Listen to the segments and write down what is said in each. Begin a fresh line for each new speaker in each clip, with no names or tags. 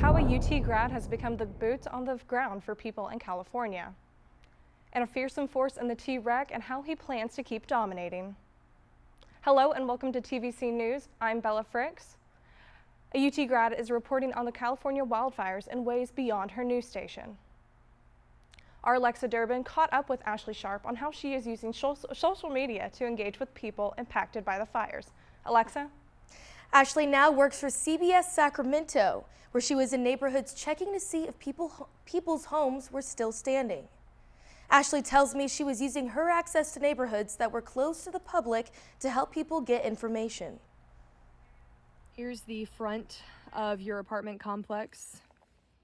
how a UT grad has become the boots on the ground for people in California, and a fearsome force in the T-Rec and how he plans to keep dominating. Hello and welcome to TVC News. I'm Bella Fricks. A UT grad is reporting on the California wildfires in ways beyond her news station. Our Alexa Durbin caught up with Ashley Sharp on how she is using social media to engage with people impacted by the fires. Alexa?
Ashley now works for CBS Sacramento, where she was in neighborhoods checking to see if people's homes were still standing. Ashley tells me she was using her access to neighborhoods that were closed to the public to help people get information.
Here's the front of your apartment complex.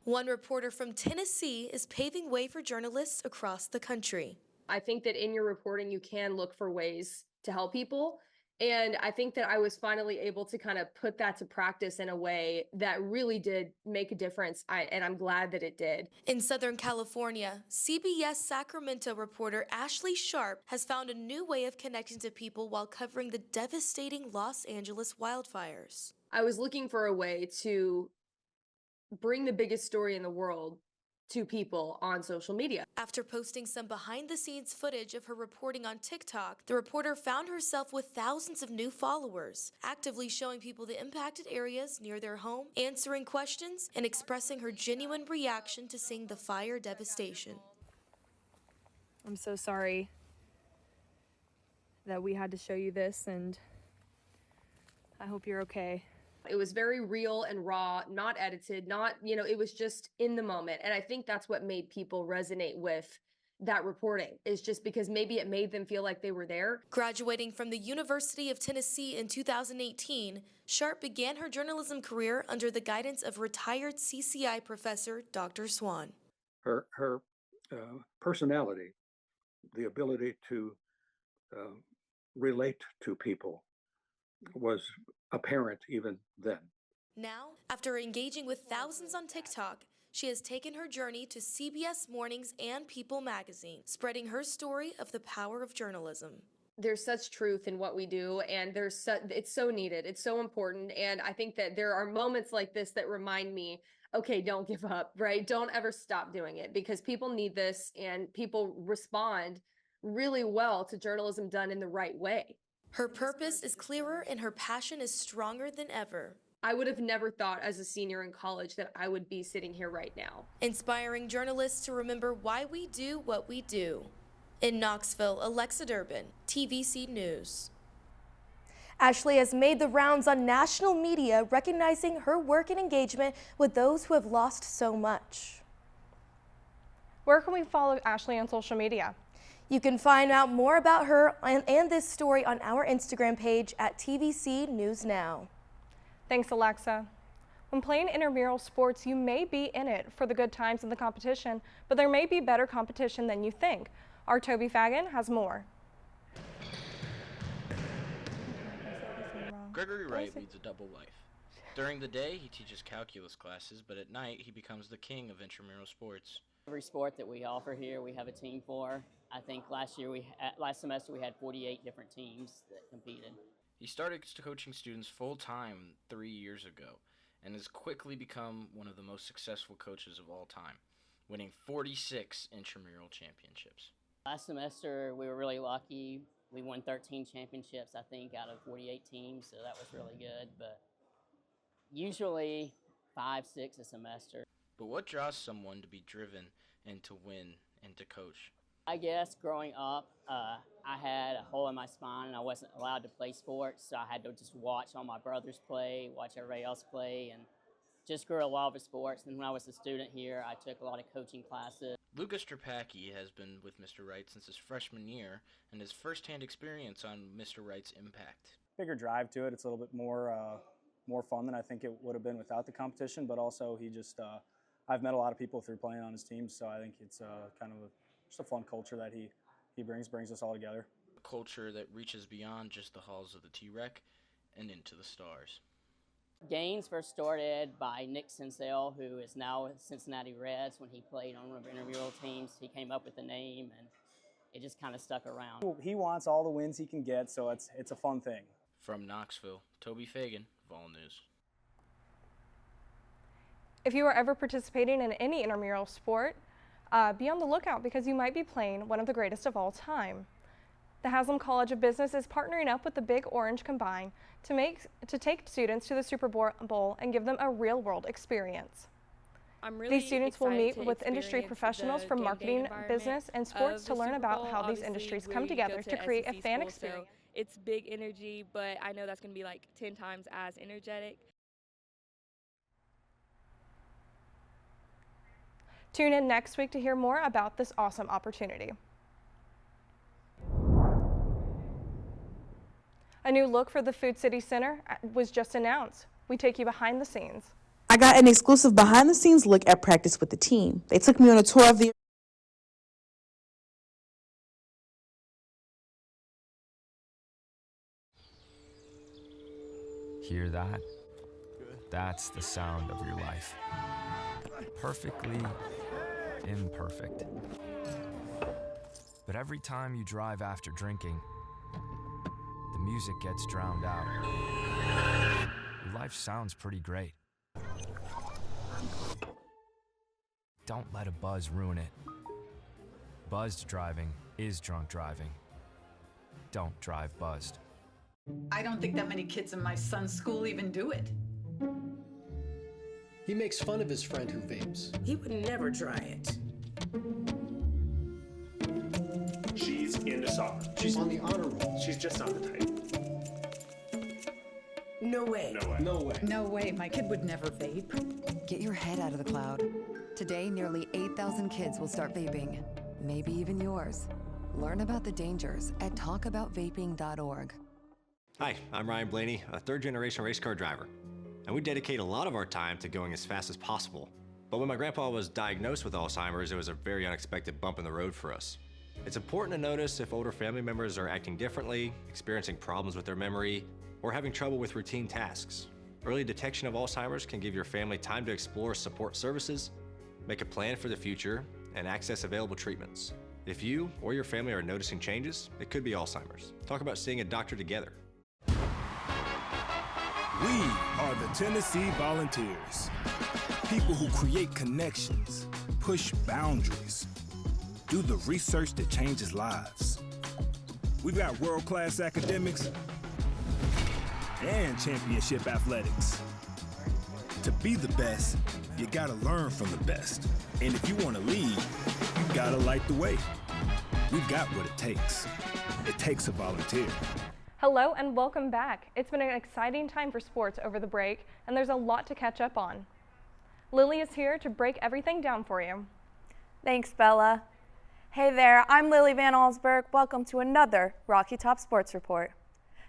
One reporter from Tennessee is paving way for journalists across the country.
I think that in your reporting, you can look for ways to help people. And I think that I was finally able to kind of put that to practice in a way that really did make a difference. And I'm glad that it did.
In Southern California, CBS Sacramento reporter Ashley Sharp has found a new way of connecting to people while covering the devastating Los Angeles wildfires.
I was looking for a way to bring the biggest story in the world to people on social media.
After posting some behind-the-scenes footage of her reporting on TikTok, the reporter found herself with thousands of new followers, actively showing people the impacted areas near their home, answering questions, and expressing her genuine reaction to seeing the fire devastation.
I'm so sorry that we had to show you this, and I hope you're okay.
It was very real and raw, not edited, it was just in the moment. And I think that's what made people resonate with that reporting, is just because maybe it made them feel like they were there.
Graduating from the University of Tennessee in 2018, Sharp began her journalism career under the guidance of retired CCI professor Dr. Swan.
Her personality, the ability to relate to people was apparent even then.
Now, after engaging with thousands on TikTok, she has taken her journey to CBS Mornings and People magazine, spreading her story of the power of journalism.
There's such truth in what we do, and it's so needed. It's so important. And I think that there are moments like this that remind me, okay, don't give up, right? Don't ever stop doing it, because people need this and people respond really well to journalism done in the right way.
Her purpose is clearer and her passion is stronger than ever.
I would have never thought as a senior in college that I would be sitting here right now.
Inspiring journalists to remember why we do what we do. In Knoxville, Alexa Durbin, TVC News. Ashley has made the rounds on national media, recognizing her work and engagement with those who have lost so much.
Where can we follow Ashley on social media?
You can find out more about her and this story on our Instagram page at TVC News Now.
Thanks, Alexa. When playing intramural sports, you may be in it for the good times in the competition, but there may be better competition than you think. Our Toby Fagan has more.
Gregory Wright leads a double life. During the day, he teaches calculus classes, but at night, he becomes the king of intramural sports.
Every sport that we offer here, we have a team for. I think last semester we had 48 different teams that competed.
He started coaching students full-time 3 years ago and has quickly become one of the most successful coaches of all time, winning 46 intramural championships.
Last semester we were really lucky. We won 13 championships, I think, out of 48 teams, so that was really good. But usually 5, 6 a semester.
But what draws someone to be driven and to win and to coach?
I guess growing up, I had a hole in my spine and I wasn't allowed to play sports, so I had to just watch all my brothers play, watch everybody else play, and just grew a love of sports. And when I was a student here, I took a lot of coaching classes.
Lucas Strapacki has been with Mr. Wright since his freshman year and has firsthand experience on Mr. Wright's impact.
Bigger drive to it. It's a little bit more fun than I think it would have been without the competition, but also I've met a lot of people through playing on his team, so I think it's kind of just a fun culture that he brings us all together.
A culture that reaches beyond just the halls of the T-Rec and into the stars.
Games first started by Nick Sinsel, who is now with Cincinnati Reds. When he played on one of our intramural teams, he came up with the name, and it just kind of stuck around.
He wants all the wins he can get, so it's a fun thing.
From Knoxville, Toby Fagan, Vol News.
If you are ever participating in any intramural sport, be on the lookout because you might be playing one of the greatest of all time. The Haslam College of Business is partnering up with the Big Orange Combine to take students to the Super Bowl and give them a real-world experience. These students will meet with industry professionals from marketing, business, and sports to learn about how these industries come together to create a fan experience.
So it's big energy, but I know that's going to be like 10 times as energetic.
Tune in next week to hear more about this awesome opportunity. A new look for the Food City Center was just announced. We take you behind the scenes.
I got an exclusive behind-the-scenes look at practice with the team. They took me on a tour of the...
Hear that? That's the sound of your life. Perfectly imperfect. But every time you drive after drinking, the music gets drowned out. Your life sounds pretty great. Don't let a buzz ruin it. Buzzed driving is drunk driving. Don't drive buzzed.
I don't think that many kids in my son's school even do it.
He makes fun of his friend who vapes.
He would never try it.
She's into soccer.
She's on the honor roll.
She's just not the type.
No way.
No way.
No way.
No way, my kid would never vape.
Get your head out of the cloud. Today, nearly 8,000 kids will start vaping. Maybe even yours. Learn about the dangers at talkaboutvaping.org.
Hi, I'm Ryan Blaney, a third-generation race car driver. And we dedicate a lot of our time to going as fast as possible. But when my grandpa was diagnosed with Alzheimer's, it was a very unexpected bump in the road for us. It's important to notice if older family members are acting differently, experiencing problems with their memory, or having trouble with routine tasks. Early detection of Alzheimer's can give your family time to explore support services, make a plan for the future, and access available treatments. If you or your family are noticing changes, it could be Alzheimer's. Talk about seeing a doctor together.
We are the Tennessee Volunteers. People who create connections, push boundaries, do the research that changes lives. We've got world-class academics and championship athletics. To be the best, you gotta learn from the best. And if you wanna lead, you gotta light the way. We've got what it takes. It takes a volunteer.
Hello and welcome back. It's been an exciting time for sports over the break, and there's a lot to catch up on. Lily is here to break everything down for you.
Thanks, Bella. Hey there, I'm Lily Van Allsburg. Welcome to another Rocky Top Sports Report.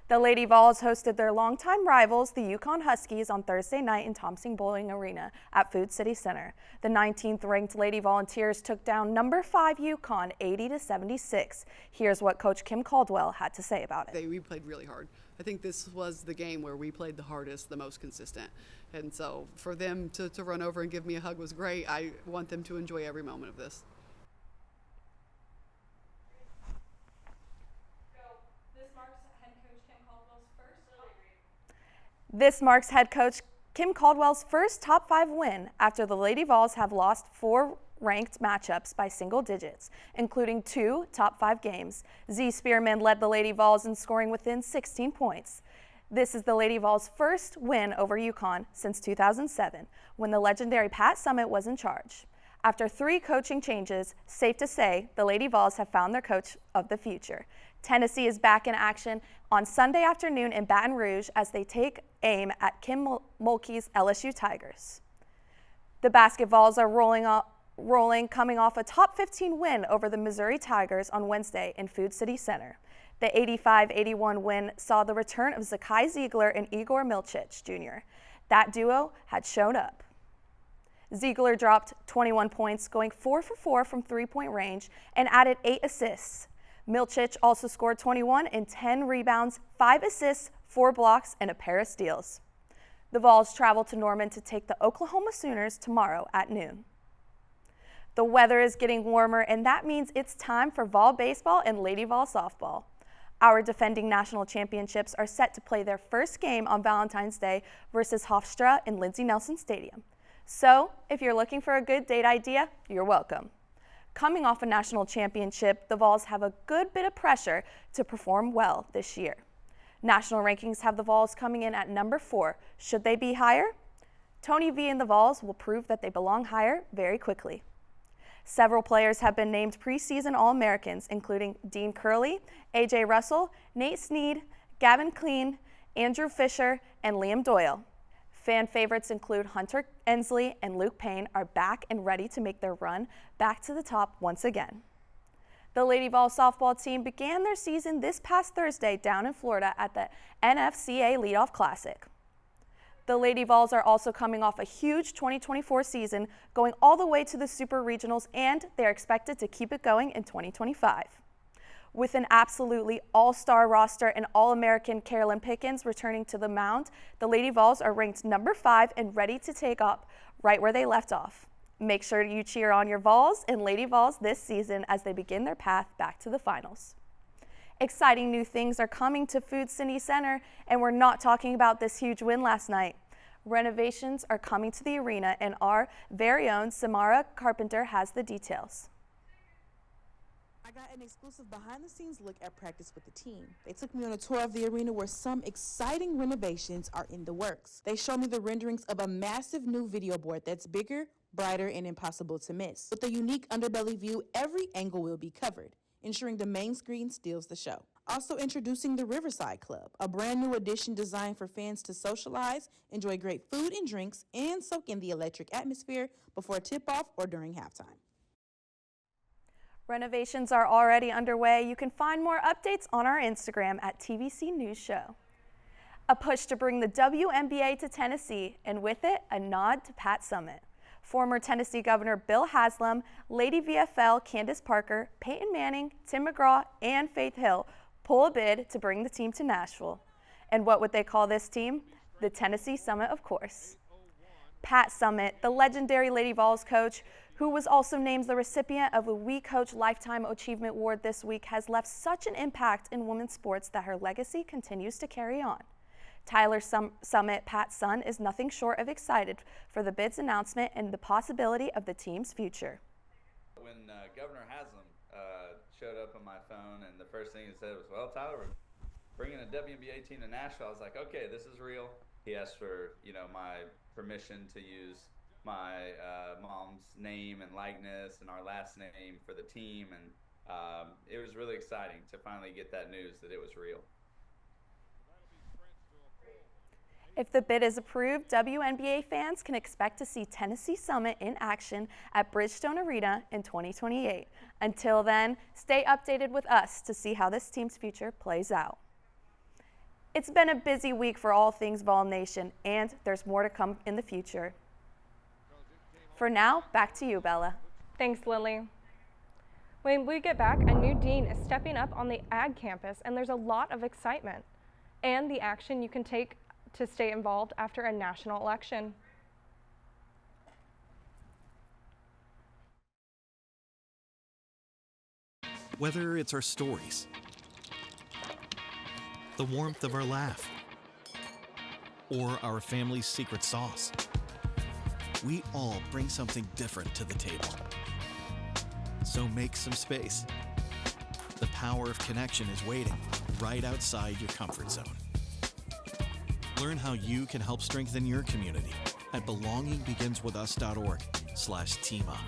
The Lady Vols hosted their longtime rivals, the Yukon Huskies, on Thursday night in Thompson Bowling Arena at Food City Center. The 19th ranked Lady Volunteers took down number 5 Yukon 80-76. Here's what Coach Kim Caldwell had to say about it.
We played really hard. I think this was the game where we played the hardest, the most consistent. And so for them to run over and give me a hug was great. I want them to enjoy every moment of this.
This marks head coach Kim Caldwell's first top 5 win after the Lady Vols have lost 4 ranked matchups by single digits, including 2 top 5 games. Z Spearman led the Lady Vols in scoring within 16 points. This is the Lady Vols' first win over Yukon since 2007, when the legendary Pat Summitt was in charge. After 3 coaching changes, safe to say the Lady Vols have found their coach of the future. Tennessee is back in action on Sunday afternoon in Baton Rouge as they take aim at Kim Mulkey's LSU Tigers. The Basket Vols are rolling coming off a top 15 win over the Missouri Tigers on Wednesday in Food City Center. The 85-81 win saw the return of Zakai Ziegler and Igor Milcic Jr. That duo had shown up. Ziegler dropped 21 points, going 4 for 4 from three-point range and added 8 assists. Milcic also scored 21 and 10 rebounds, 5 assists, 4 blocks, and a pair of steals. The Vols travel to Norman to take the Oklahoma Sooners tomorrow at noon. The weather is getting warmer, and that means it's time for Vol baseball and Lady Vol softball. Our defending national championships are set to play their first game on Valentine's Day versus Hofstra in Lindsey Nelson Stadium. So, if you're looking for a good date idea, you're welcome. Coming off a national championship, the Vols have a good bit of pressure to perform well this year. National rankings have the Vols coming in at number 4. Should they be higher? Tony V and the Vols will prove that they belong higher very quickly. Several players have been named preseason All-Americans, including Dean Curley, A.J. Russell, Nate Snead, Gavin Clean, Andrew Fisher, and Liam Doyle. Fan favorites include Hunter Ensley and Luke Payne are back and ready to make their run back to the top once again. The Lady Vols softball team began their season this past Thursday down in Florida at the NFCA Leadoff Classic. The Lady Vols are also coming off a huge 2024 season, going all the way to the Super Regionals, and they're expected to keep it going in 2025. With an absolutely all-star roster and All-American Carolyn Pickens returning to the mound, the Lady Vols are ranked number 5 and ready to take up right where they left off. Make sure you cheer on your Vols and Lady Vols this season as they begin their path back to the finals. Exciting new things are coming to Food City Center, and we're not talking about this huge win last night. Renovations are coming to the arena, and our very own Samara Carpenter has the details.
I got an exclusive behind-the-scenes look at practice with the team. They took me on a tour of the arena where some exciting renovations are in the works. They showed me the renderings of a massive new video board that's bigger, brighter, and impossible to miss. With a unique underbelly view, every angle will be covered, ensuring the main screen steals the show. Also introducing the Riverside Club, a brand new addition designed for fans to socialize, enjoy great food and drinks, and soak in the electric atmosphere before tip-off or during halftime.
Renovations are already underway. You can find more updates on our Instagram at TVC News Show. A push to bring the WNBA to Tennessee, and with it, a nod to Pat Summitt. Former Tennessee Governor Bill Haslam, Lady VFL Candace Parker, Peyton Manning, Tim McGraw, and Faith Hill pull a bid to bring the team to Nashville. And what would they call this team? The Tennessee Summitt, of course. Pat Summitt, the legendary Lady Vols coach, who was also named the recipient of the We Coach Lifetime Achievement Award this week, has left such an impact in women's sports that her legacy continues to carry on. Tyler Summitt, Pat's son, is nothing short of excited for the bid's announcement and the possibility of the team's future.
When Governor Haslam showed up on my phone, and the first thing he said was, "Well, Tyler, we're bringing a WNBA team to Nashville," I was like, "Okay, this is real." He asked for, my permission to use my mom's name and likeness and our last name for the team, and it was really exciting to finally get that news that it was real.
If the bid is approved, WNBA fans can expect to see Tennessee Summitt in action at Bridgestone Arena in 2028. Until then, stay updated with us to see how this team's future plays out. It's been a busy week for all things Vol Nation, and there's more to come in the future. For now, back to you, Bella.
Thanks, Lily. When we get back, a new dean is stepping up on the Ag campus, and there's a lot of excitement and the action you can take to stay involved after a national election.
Whether it's our stories, the warmth of our laugh, or our family's secret sauce, we all bring something different to the table. So make some space. The power of connection is waiting right outside your comfort zone. Learn how you can help strengthen your community at belongingbeginswithus.org/teamup.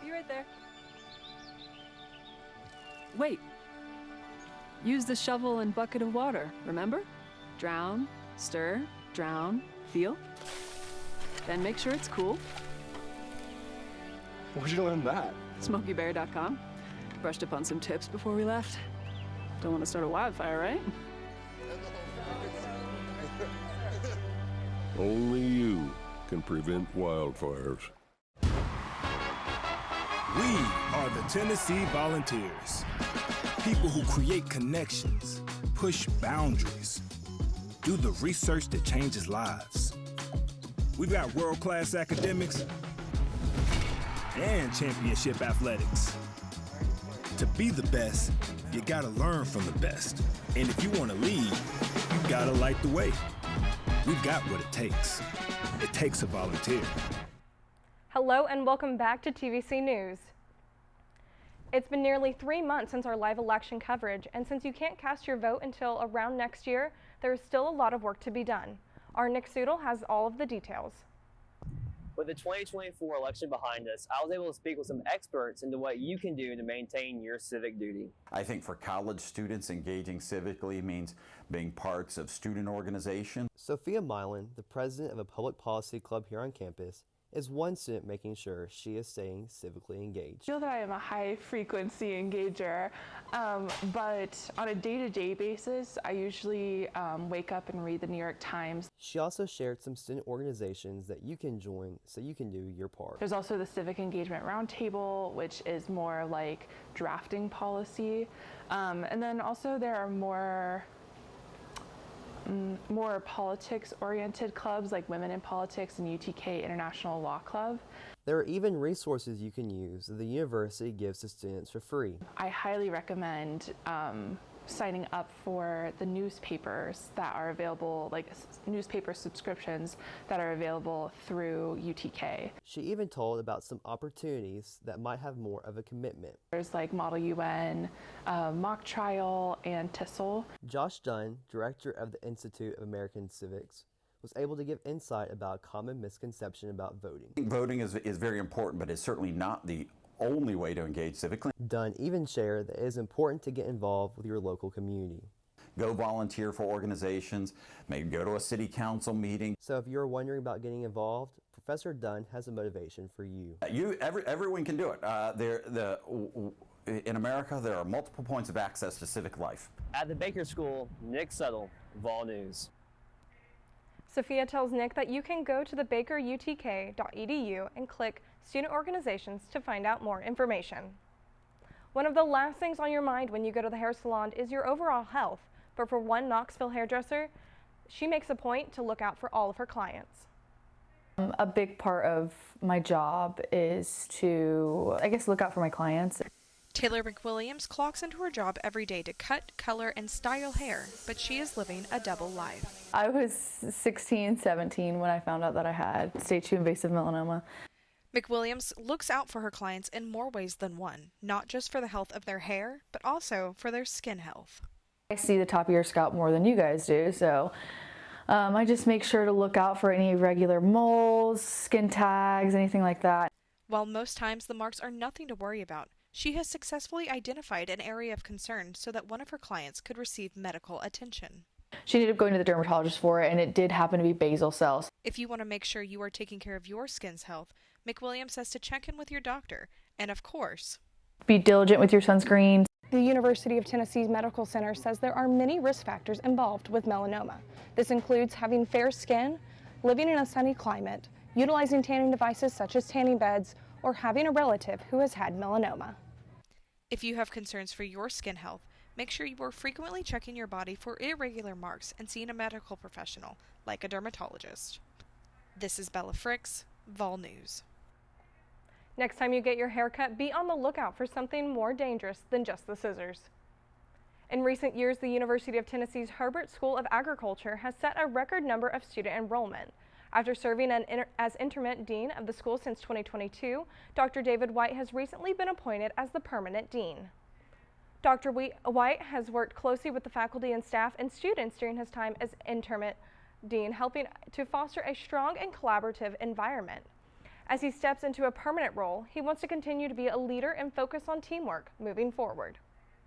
Be right there. Wait. Use the shovel and bucket of water, remember? Drown, stir, drown, feel. Then make sure it's cool.
Where'd you learn that?
SmokeyBear.com. Brushed up on some tips before we left. Don't want to start a wildfire, right?
Only you can prevent wildfires.
We are the Tennessee Volunteers. People who create connections, push boundaries, do the research that changes lives. We've got world-class academics and championship athletics. To be the best, you gotta learn from the best. And if you wanna lead, you gotta light the way. We've got what it takes. It takes a volunteer.
Hello and welcome back to TVC News. It's been nearly 3 months since our live election coverage, and since you can't cast your vote until around next year, there is still a lot of work to be done. Our Nick Soodle has all of the details.
With the 2024 election behind us, I was able to speak with some experts into what you can do to maintain your civic duty.
I think for college students, engaging civically means being parts of student organizations.
Sophia Milan, the president of a public policy club here on campus, is one student making sure she is staying civically engaged.
I feel that I am a high frequency engager, but on a day-to-day basis, I usually wake up and read the New York Times.
She also shared some student organizations that you can join so you can do your part.
There's also the Civic Engagement Roundtable, which is more like drafting policy. And then also there are more politics-oriented clubs like Women in Politics and UTK International Law Club.
There are even resources you can use that the university gives to students for free.
I highly recommend signing up for the newspapers that are available, like newspaper subscriptions that are available through UTK.
She even told about some opportunities that might have more of a commitment.
There's like Model UN, Mock Trial, and TISL.
Josh Dunn, director of the Institute of American Civics, was able to give insight about a common misconception about voting.
Voting is very important, but it's certainly not the only way to engage civically.
Dunn even shared that it is important to get involved with your local community.
Go volunteer for organizations, maybe go to a city council meeting.
So if you're wondering about getting involved, Professor Dunn has a motivation for you.
Everyone can do it. In America, there are multiple points of access to civic life.
At the Baker School, Nick Settle, Vol News.
Sophia tells Nick that you can go to the bakerutk.edu and click Student Organizations to find out more information. One of the last things on your mind when you go to the hair salon is your overall health, but for one Knoxville hairdresser, she makes a point to look out for all of her clients.
A big part of my job is to, look out for my clients.
Taylor McWilliams clocks into her job every day to cut, color, and style hair, but she is living a double life.
I was 16, 17 when I found out that I had stage 2 invasive melanoma.
McWilliams looks out for her clients in more ways than one, not just for the health of their hair, but also for their skin health.
I see the top of your scalp more than you guys do, so I just make sure to look out for any irregular moles, skin tags, anything like that.
While most times the marks are nothing to worry about, she has successfully identified an area of concern so that one of her clients could receive medical attention.
She ended up going to the dermatologist for it, and it did happen to be basal cells.
If you want to make sure you are taking care of your skin's health, McWilliams says to check in with your doctor, and of course,
be diligent with your sunscreen.
The University of Tennessee's Medical Center says there are many risk factors involved with melanoma. This includes having fair skin, living in a sunny climate, utilizing tanning devices such as tanning beds, or having a relative who has had melanoma.
If you have concerns for your skin health, make sure you are frequently checking your body for irregular marks and seeing a medical professional, like a dermatologist. This is Bella Fricks, Vol News.
Next time you get your hair cut, be on the lookout for something more dangerous than just the scissors. In recent years, the University of Tennessee's Herbert School of Agriculture has set a record number of student enrollment. After serving as interim dean of the school since 2022, Dr. David White has recently been appointed as the permanent dean. Dr. White has worked closely with the faculty and staff and students during his time as interim dean, helping to foster a strong and collaborative environment. As he steps into a permanent role, he wants to continue to be a leader and focus on teamwork moving forward.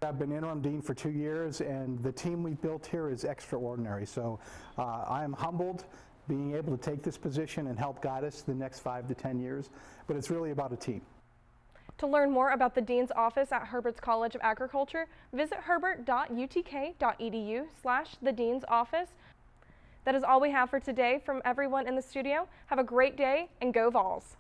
I've been interim dean for 2 years, and the team we've built here is extraordinary. So I am humbled being able to take this position and help guide us the next 5 to 10 years, but it's really about a team.
To learn more about the Dean's Office at Herbert's College of Agriculture, visit herbert.utk.edu/the Dean's Office. That is all we have for today from everyone in the studio. Have a great day and go Vols!